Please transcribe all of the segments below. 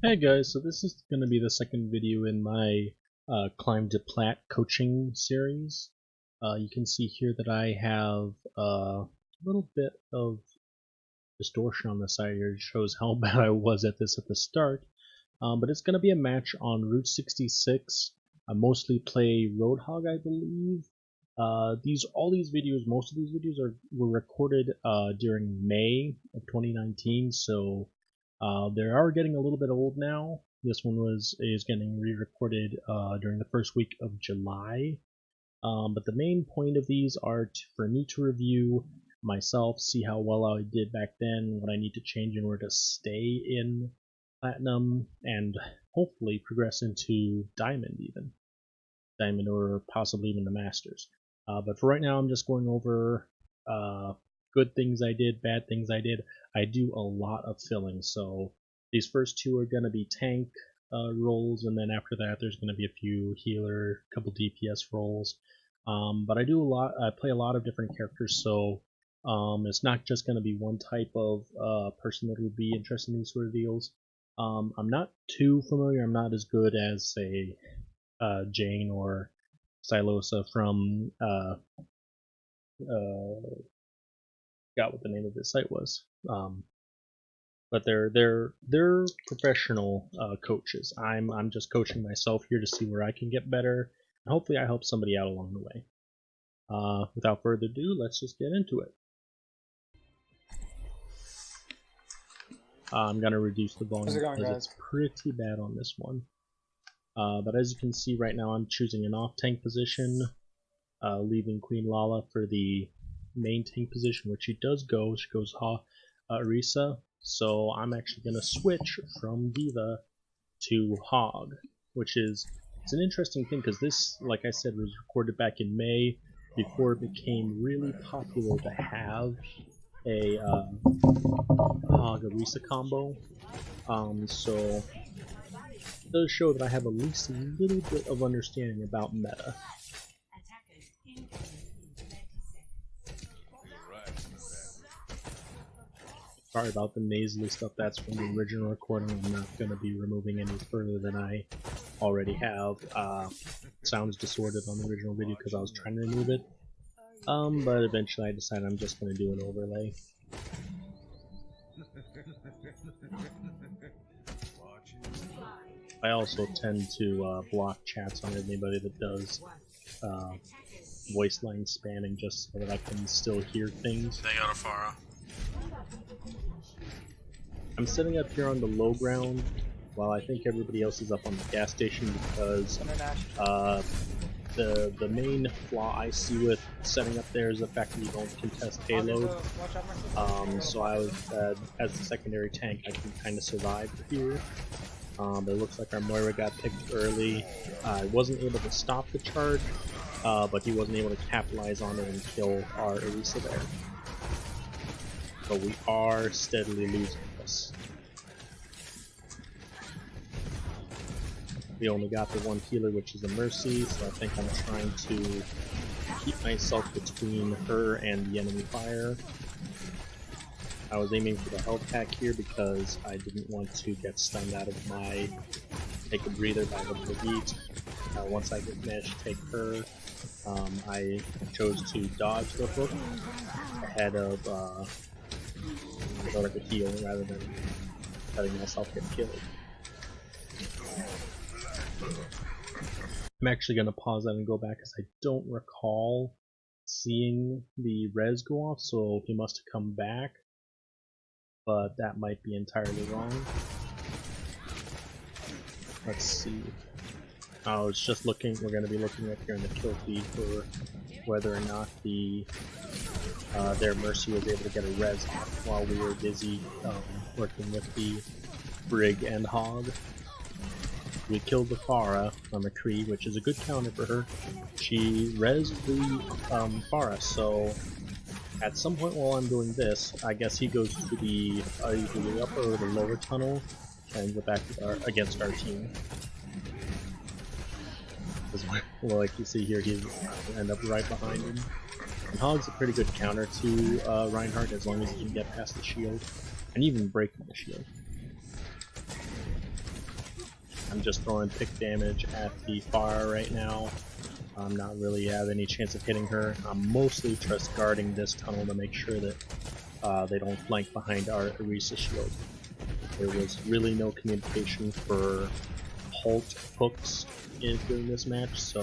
Hey guys, so this is going to be the second video in my Climb to Plat coaching series. You can see here that I have a little bit of distortion on the side here. It shows how bad I was at this at the start. But it's going to be a match on Route 66. I mostly play Roadhog, I believe. Most of these videos were recorded during May of 2019, so they are getting a little bit old now. This one is getting re-recorded during the first week of July. But the main point of these are for me to review myself, see how well I did back then, what I need to change in order to stay in Platinum, and hopefully progress into Diamond even. Diamond or possibly even the Masters. But for right now, I'm just going over good things I did, bad things I did. I do a lot of filling, so these first two are going to be tank roles, and then after that there's going to be a few healer, a couple DPS roles. But I play a lot of different characters, so it's not just going to be one type of person that would be interested in these sort of deals. I'm not too familiar, I'm not as good as, say, Jane or Stylosa from forgot what the name of this site was. But they're professional coaches. I'm just coaching myself here to see where I can get better, and hopefully I help somebody out along the way. Without further ado, let's just get into it. I'm gonna reduce the volume because it's pretty bad on this one. But as you can see right now, I'm choosing an off-tank position, leaving Queen Lala for the main tank position, which she does go. She goes Orisa, so I'm actually going to switch from Diva to Hog, which it's an interesting thing because this, like I said, was recorded back in May before it became really popular to have a Hog Orisa combo. So it does show that I have at least a little bit of understanding about meta. Sorry about the nasally stuff, that's from the original recording. I'm not going to be removing any further than I already have. Sounds distorted on the original video because I was trying to remove it. But eventually I decided I'm just going to do an overlay. I also tend to block chats on anybody that does voice line spamming just so that I can still hear things. They got a Pharah. I'm sitting up here on the low ground while I think everybody else is up on the gas station because the main flaw I see with setting up there is the fact that you don't contest payload. So I was, as the secondary tank, I can kind of survive here. But it looks like our Moira got picked early. I wasn't able to stop the charge, but he wasn't able to capitalize on it and kill our Orisa there. But we are steadily losing this. We only got the one healer, which is a Mercy, so I think I'm trying to keep myself between her and the enemy fire. I was aiming for the health pack here because I didn't want to get stunned out of my take a breather by the beat. Once I managed to take her, I chose to dodge the hook ahead of the heal rather than letting myself get killed. I'm actually going to pause that and go back because I don't recall seeing the res go off, so he must have come back. But that might be entirely wrong. Let's see. I was just looking, we're going to be looking up here in the kill feed for whether or not their Mercy was able to get a res off while we were busy working with the Brig and Hog. We killed the Pharah on the Kree, which is a good counter for her. She rezzed the Pharah, so at some point while I'm doing this, I guess he goes to the either the upper or the lower tunnel and go back against our team. Well, like you see here, he's end up right behind him. And Hog's a pretty good counter to Reinhardt as long as he can get past the shield and even break the shield. I'm just throwing pick damage at the fire right now. I'm not really have any chance of hitting her. I'm mostly just guarding this tunnel to make sure that they don't flank behind our Orisa shield. There was really no communication for halt hooks during this match, so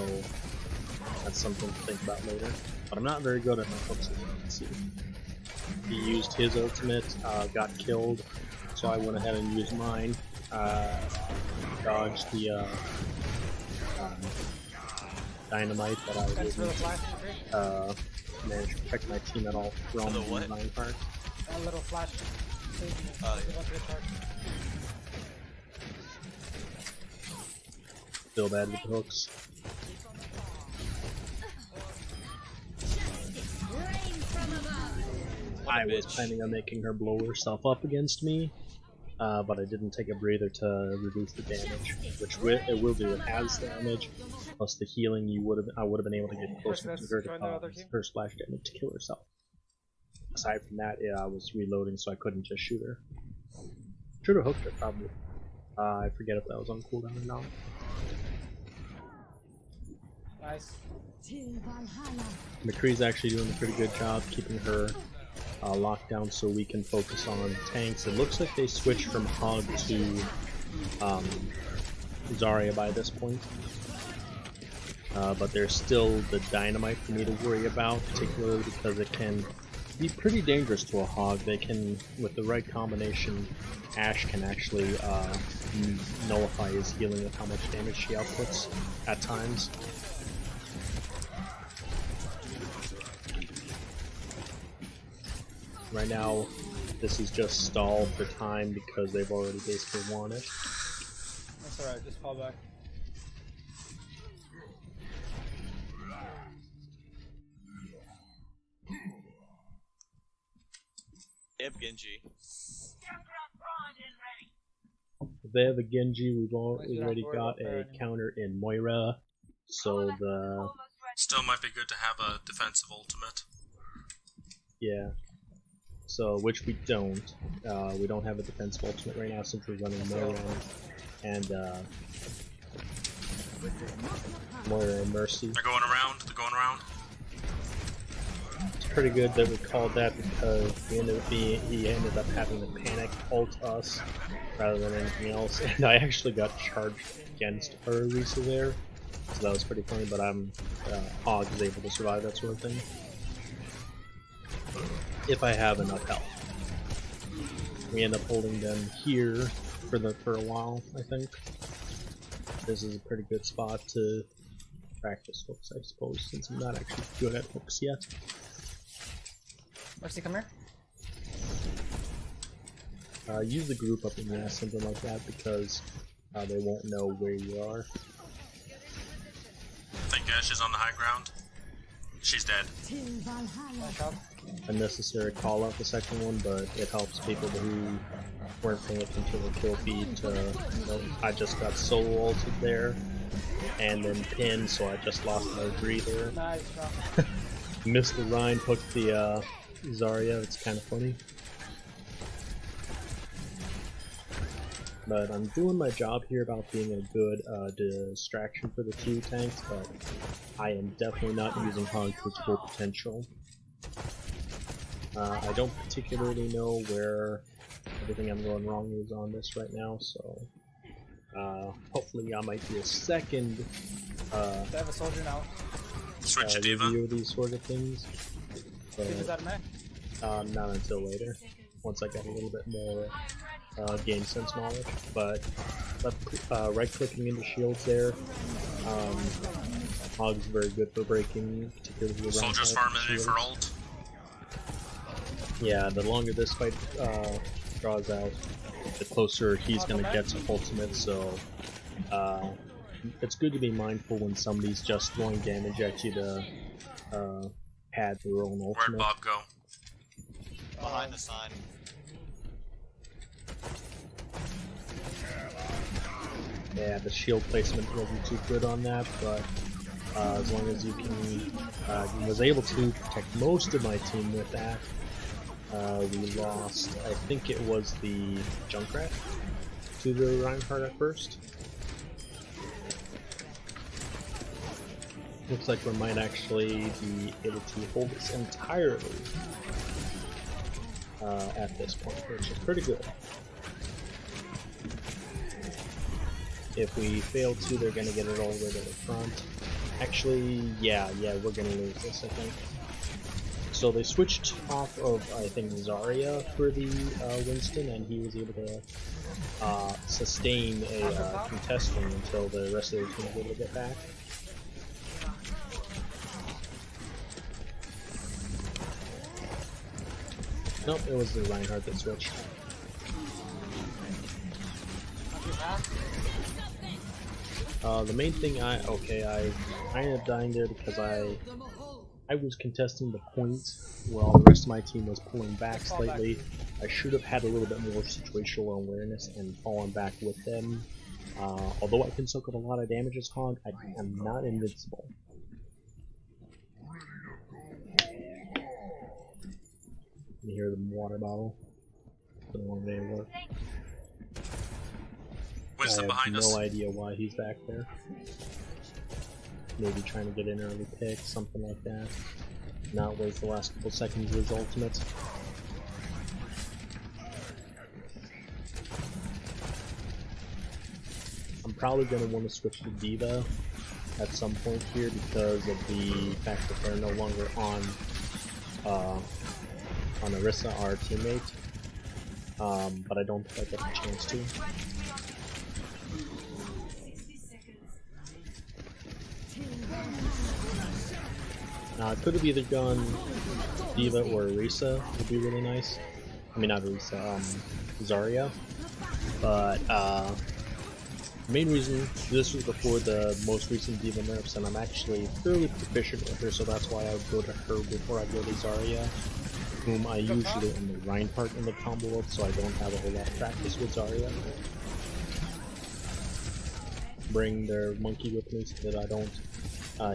that's something to think about later. But I'm not very good at my hooks, as you can see. He used his ultimate, got killed, so I went ahead and used mine. Dodged the dynamite that I didn't manage to protect my team at all from the mine part. A little flash. Still bad with the hooks. I was planning on making her blow herself up against me, but I didn't take a breather to reduce the damage, which it will do. It has damage, plus the healing. I would have been able to get closer to her to cause her splash damage to kill herself. Aside from that, yeah, I was reloading, so I couldn't just shoot her. Should have hooked her, probably. I forget if that was on cooldown or not. Nice. McCree's actually doing a pretty good job keeping her locked down so we can focus on tanks. It looks like they switched from Hog to Zarya by this point. But there's still the dynamite for me to worry about, particularly because it can be pretty dangerous to a Hog. They can, with the right combination, Ashe can actually nullify his healing with how much damage she outputs at times. Right now, this is just stalled for time because they've already basically won it. That's alright, just fall back. They have Genji. If they have a Genji, we've already got a counter in Moira, so the... Still might be good to have a defensive ultimate. Yeah. So, which we don't. We don't have a defensive ultimate right now since we're running Moira and Moira and Mercy. They're going around, It's pretty good that we called that because he ended up having to panic ult us rather than anything else, and I actually got charged against her Orisa there, so that was pretty funny, but Hog is able to survive that sort of thing. If I have enough health. We end up holding them here for a while, I think. This is a pretty good spot to practice hooks, I suppose, since I'm not actually good at hooks yet. Mercy, come here. Use the group up in there, something like that, because they won't know where you are. I think Ashe is on the high ground. She's dead. Unnecessary call out the second one, but it helps people who weren't paying attention to the kill feed to, you know, I just got solo ulted there and then pinned, so I just lost my breather. Nice, Missed the Rhine, hooked the Zarya, it's kind of funny. But I'm doing my job here about being a good distraction for the two tanks, but I am definitely not using Hog to its full potential. I don't particularly know where everything I'm going wrong is on this right now, so hopefully I might be a second They have a soldier now. Switch to Diva. review of these sort of things. Diva's out of mech? Not until later, once I get a little bit more game sense knowledge. But right clicking into shields there, Hog's very good for breaking, particularly around Soldiers farm in for ult. Yeah, the longer this fight draws out, the closer he's going to get to ultimate, so it's good to be mindful when somebody's just throwing damage at you to pad their own ultimate. Where'd Bob go? Behind the sign. Yeah, the shield placement wasn't too good on that, but as long as you can, was able to protect most of my team with that. We lost, I think it was the Junkrat to the Reinhardt at first. Looks like we might actually be able to hold this entirely at this point, which is pretty good. If we fail to, they're going to get it all the way to the front. Actually, yeah, we're going to lose this, I think. So they switched off of, I think, Zarya for the Winston, and he was able to sustain a contesting until the rest of the team was able to get back. Nope, it was the Reinhardt that switched. The main thing I ended up dying there because I was contesting the point while the rest of my team was pulling back slightly. I should have had a little bit more situational awareness and fallen back with them. Although I can soak up a lot of damage as Hog, I am not invincible. You hear the water bottle. It's been a long day of work. Winston behind us. No idea why he's back there. Maybe trying to get an early pick, something like that. Not wait the last couple seconds of his ultimate. I'm probably going to want to switch to D.Va at some point here because of the fact that they're no longer on Orisa, our teammate. But I don't think I get the chance to. I could have either gone D.Va or Orisa, would be really nice. I mean, not Orisa, Zarya. But, the main reason, this was before the most recent D.Va nerfs, and I'm actually fairly proficient with her, so that's why I would go to her before I go to Zarya, whom I usually am the Reinhardt in the combo of, so I don't have a whole lot of practice with Zarya. Bring their monkey with me so that I don't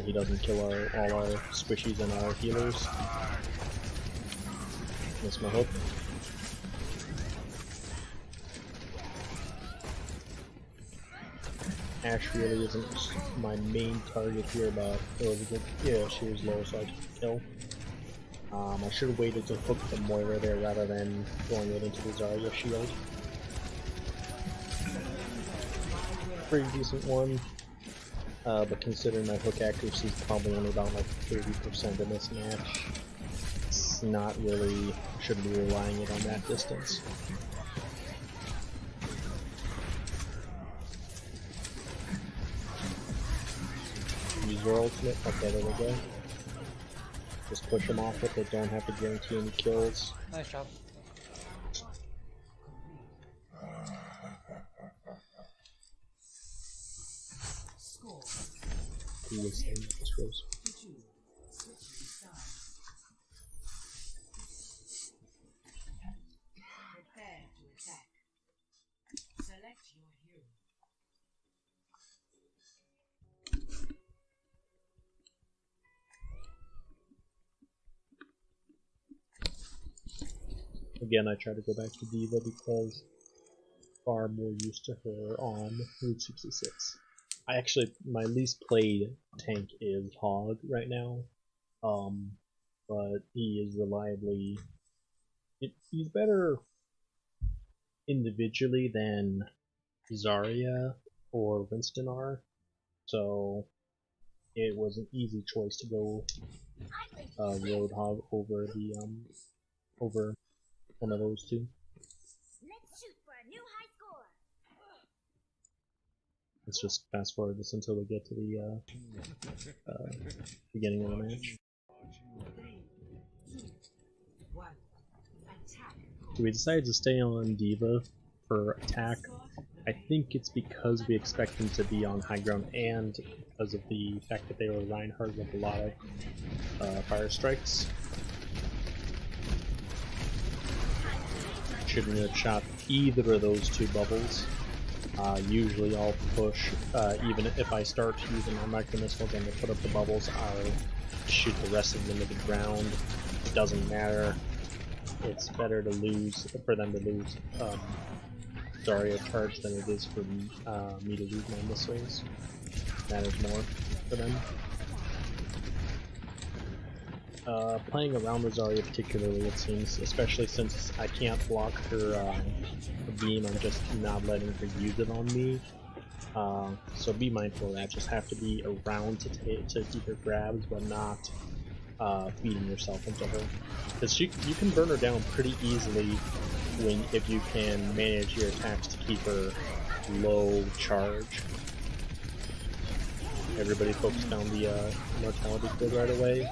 he doesn't kill all our squishies and our healers. That's my hope. Ashe really isn't my main target here, but it was a good. Yeah, she was low, so I took the kill. I should have waited to hook the Moira there rather than going it into the Zarya shield. Pretty decent one. But considering my hook accuracy is probably only about like 30% in this match, it's not really, shouldn't be relying it on that distance. Use your ultimate, okay, there we go. Just push them off with it, don't have to guarantee any kills. Nice job. This goes. Prepare to attack. Select your hero. Again, I try to go back to D.Va because far more used to her on Route 66. I actually, my least played tank is Hog right now, but he is reliably, he's better individually than Zarya or Winston are, so it was an easy choice to go Roadhog over the over one of those two. Let's shoot for a new high score. Let's just fast forward this until we get to the beginning of the match. So we decided to stay on D.Va for attack. I think it's because we expect them to be on high ground and because of the fact that they were Reinhardt with a lot of fire strikes. Shouldn't have shot either of those two bubbles. Usually I'll push, even if I start using my micro missiles and they put up the bubbles, I'll shoot the rest of them to the ground. It doesn't matter. It's better to lose, for them to lose Zarya charge than it is for me to lose my missiles. It matters more for them. Playing around with Zarya particularly, it seems, especially since I can't block her beam, I'm just not letting her use it on me. So be mindful of that. Just have to be around to keep her grabs, but not feeding yourself into her. Because you can burn her down pretty easily if you can manage your attacks to keep her low charge. Everybody focused on the mortality field right away.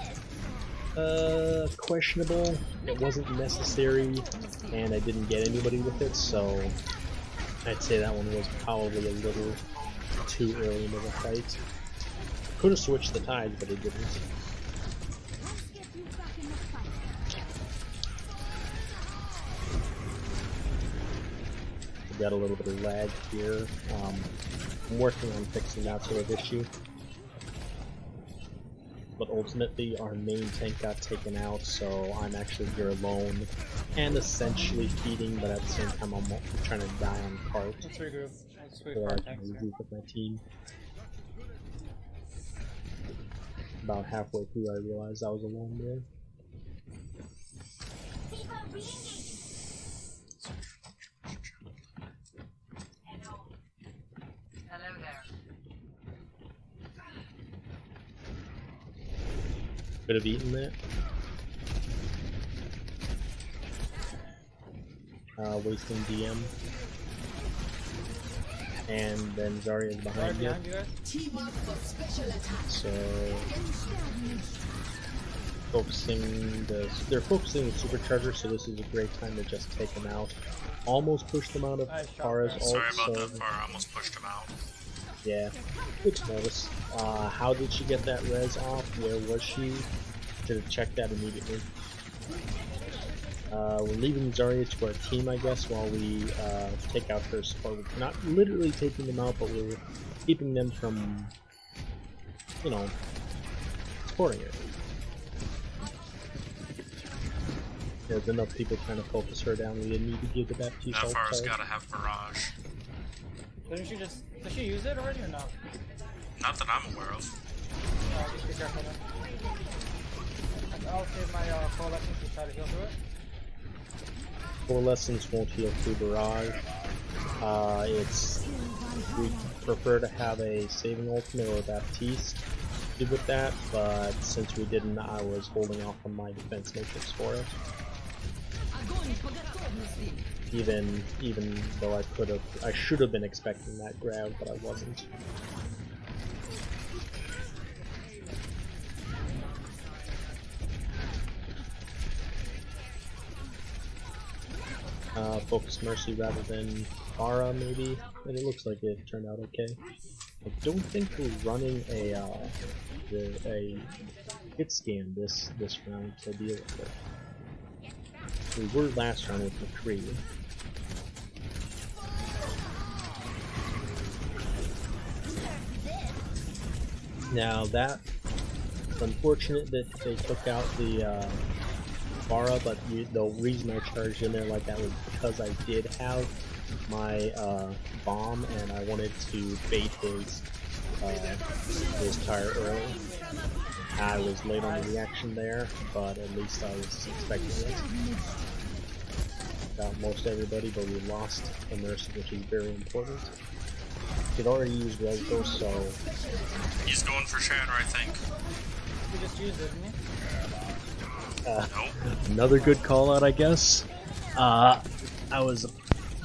Questionable. It wasn't necessary, and I didn't get anybody with it, so I'd say that one was probably a little too early into the fight. Could have switched the tides, but it didn't. Got a little bit of lag here. I'm working on fixing that sort of issue. But ultimately, our main tank got taken out, so I'm actually here alone and essentially feeding, but at the same time, I'm trying to die on cart. Let's regroup. Let's wait So for our I can tanks. regroup with my team. About halfway through, I realized I was alone there. Hello there. Could have eaten that. Wasting DM. And then Zarya is Right behind you. behind you guys. So they're focusing the supercharger, so this is a great time to just take them out. Almost pushed them out of Nice shot, Kara's man. ult, Sorry about so that far, I almost pushed him out. yeah, good to notice. How did she get that res off? Where was she? Should have checked that immediately. We're leaving Zarya to our team, I guess, while we take out her support. We're not literally taking them out, but we're keeping them from, you know, supporting her. There's enough people trying to focus her down. We didn't need to give the Baptiste That ult far's charge. gotta have barrage. Did she use it already or no? Not that I'm aware of. Just be careful then. I'll save my coalescence to try to heal through it. Coalescence won't heal through barrage. We prefer to have a saving ultimate or a Baptiste to do with that, but since we didn't, I was holding off on my defense matrix for it. Even though I should have been expecting that grab, but I wasn't. Focus Mercy rather than Pharah, maybe, and it looks like it turned out okay. I don't think we're running a hit scan this round to deal with it. We were last round with McCree. Now that it's unfortunate that they took out the Pharah, but the reason I charged in there like that was because I did have my bomb and I wanted to bait his tire early. I was late on the reaction there, but at least I was expecting it. Got most everybody, but we lost a nurse, which is very important. He'd already used Roadhog, so He's going for Shatter, I think. You just used it, didn't you? Nope. another good call out, I guess. I was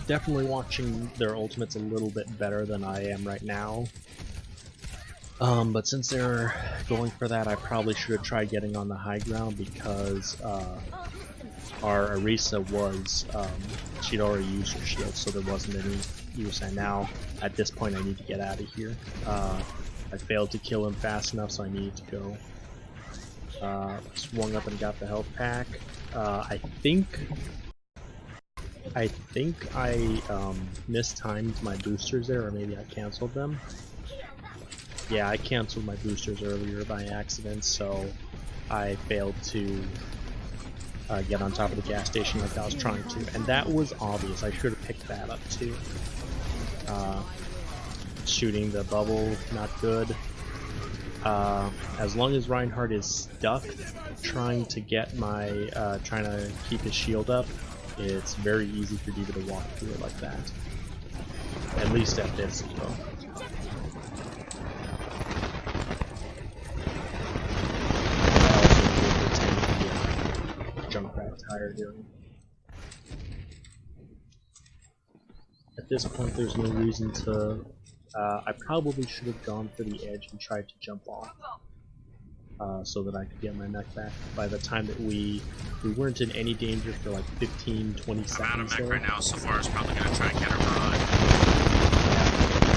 definitely watching their ultimates a little bit better than I am right now. But since they're going for that, I probably should have tried getting on the high ground because our Arisa was, she'd already used her shield, so there wasn't any use. And now, at this point, I need to get out of here. I failed to kill him fast enough, so I needed to go. Swung up and got the health pack. I think I mistimed my boosters there, or maybe I canceled them. Yeah, I canceled my boosters earlier by accident, so I failed to get on top of the gas station like I was trying to, and that was obvious. I should have picked that up too. Shooting the bubble, not good. as long as Reinhardt is stuck trying to get my trying to keep his shield up, it's very easy for D.Va to walk through it like that. At least at this though. Junkrat tire doing. At this point, there's no reason to. I probably should have gone for the edge and tried to jump off, so that I could get my mech back. By the time that we weren't in any danger for like 15, 20 I'm out seconds of mech there. right now, so far is probably gonna try and get her barrage.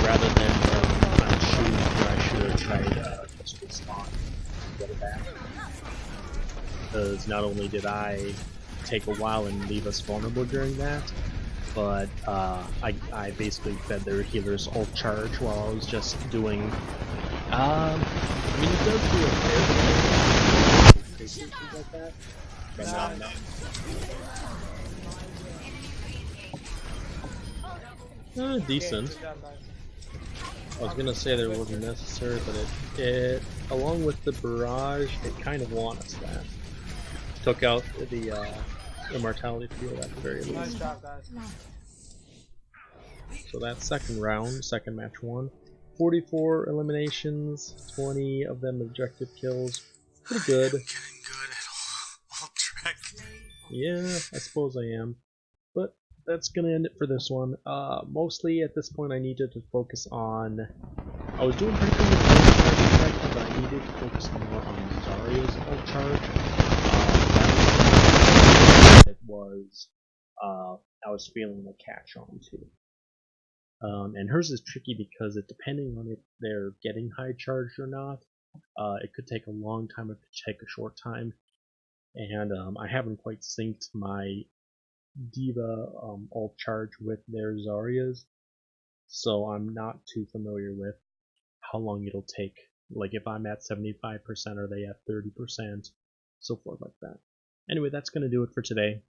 Rather than I'm shooting where I should have tried just respawn and get it back. Because not only did I take a while and leave us vulnerable during that, but I basically fed their healer's ult charge while I was just doing. I mean, it does do a fair bit of things like that, but not enough. Decent. Good job, guys. I was gonna say that it wasn't necessary, but it along with the barrage, it kind of won us that. Took out the immortality field at the very Nice least. job, guys. So that second round, second match won. 44 eliminations, 20 of them objective kills. Pretty good. I'm getting good at all track. Yeah, I suppose I am. But that's gonna end it for this one. Mostly at this point I needed to focus on. I was doing pretty good with the charge, but I needed to focus more on Zarya's ult charge. That was I was feeling the catch on too. And hers is tricky because depending on if they're getting high charged or not, it could take a long time, it could take a short time. And I haven't quite synced my D.Va ult charge with their Zarya's, so I'm not too familiar with how long it'll take. Like if I'm at 75%, are they at 30%, so forth like that. Anyway, that's going to do it for today.